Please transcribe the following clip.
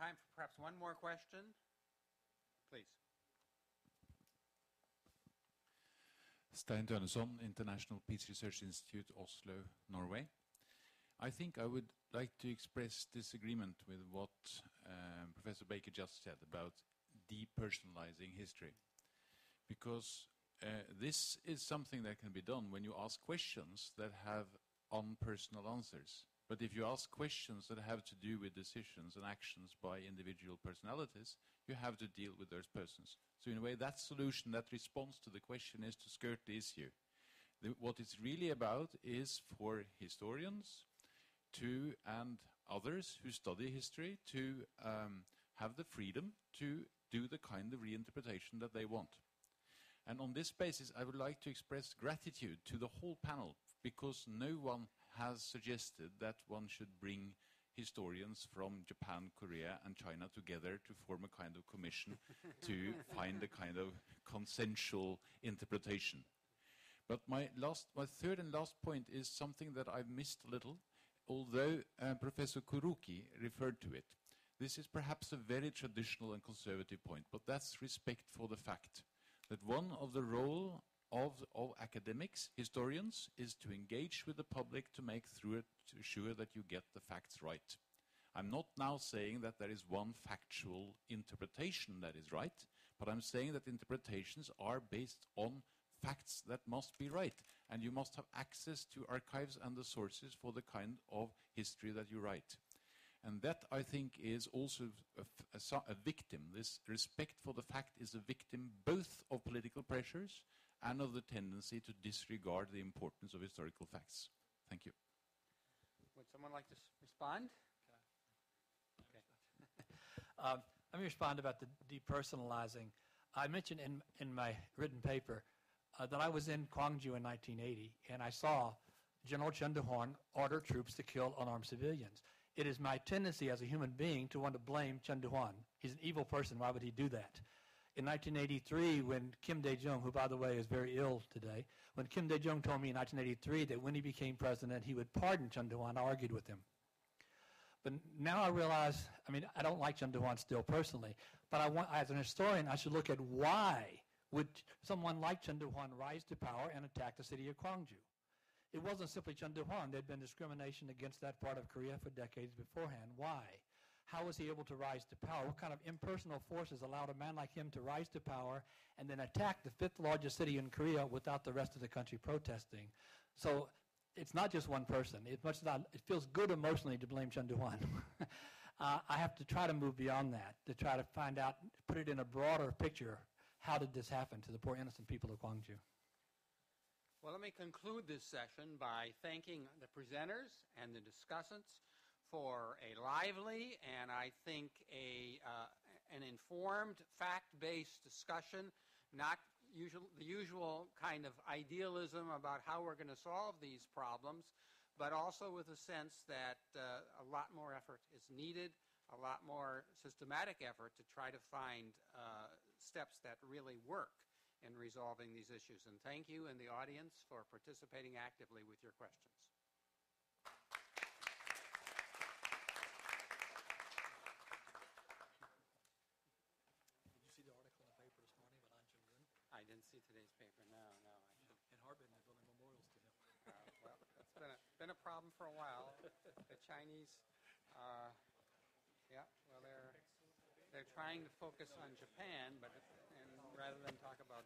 time for perhaps one more question. Please. Stein Dønneson, International Peace Research Institute, Oslo, Norway. I think I would like to express disagreement with what Professor Baker just said about depersonalizing history. Because this is something that can be done when you ask questions that have unpersonal answers. But if you ask questions that have to do with decisions and actions by individual personalities, you have to deal with those persons. So in a way, that solution, that response to the question is to skirt the issue. What it's really about is for historians and others who study history to have the freedom to do the kind of reinterpretation that they want. And on this basis, I would like to express gratitude to the whole panel, because no one has suggested that one should bring historians from Japan, Korea, and China together to form a kind of commission to find a kind of consensual interpretation. But my third and last point is something that I've missed a little, although Professor Kuruki referred to it. This is perhaps a very traditional and conservative point, but that's respect for the fact that one of the role of academics, historians, is to engage with the public to make sure that you get the facts right. I'm not now saying that there is one factual interpretation that is right, but I'm saying that interpretations are based on facts that must be right, and you must have access to archives and the sources for the kind of history that you write. And that, I think, is also a victim. This respect for the fact is a victim both of political pressures and of the tendency to disregard the importance of historical facts. Thank you. Would someone like to respond? Okay. Let me respond about the depersonalizing. I mentioned in my written paper that I was in Gwangju in 1980, and I saw General Chen Duhuan order troops to kill unarmed civilians. It is my tendency as a human being to want to blame Chen Duhuan. He's an evil person. Why would he do that? In 1983, when Kim Dae-jung, who, by the way, is very ill today, when Kim Dae-jung told me in 1983 that when he became president, he would pardon Chen Duhuan, I argued with him. But now I realize, I don't like Chen Duhuan still personally, but as an historian, I should look at why would someone like Chen Duhuan rise to power and attack the city of Gwangju. It wasn't simply Chen Duhuan. There had been discrimination against that part of Korea for decades beforehand. Why? How was he able to rise to power? What kind of impersonal forces allowed a man like him to rise to power and then attack the fifth largest city in Korea without the rest of the country protesting? So it's not just one person. It feels good emotionally to blame Chen Duhuan. I have to try to move beyond that, to try to find out, put it in a broader picture. How did this happen to the poor innocent people of Gwangju? Well, let me conclude this session by thanking the presenters and the discussants for a lively and, I think, an informed, fact-based discussion, not the usual kind of idealism about how we're going to solve these problems, but also with a sense that a lot more effort is needed, a lot more systematic effort to try to find steps that really work in resolving these issues. And thank you in the audience for participating actively with your questions. Did you see the article in the paper this morning about An Jung-geun? I didn't see today's paper, no. In Harbin, they're building memorials to him. Well, that's been a problem for a while. The Chinese, they're trying to focus on Japan, and rather than talk about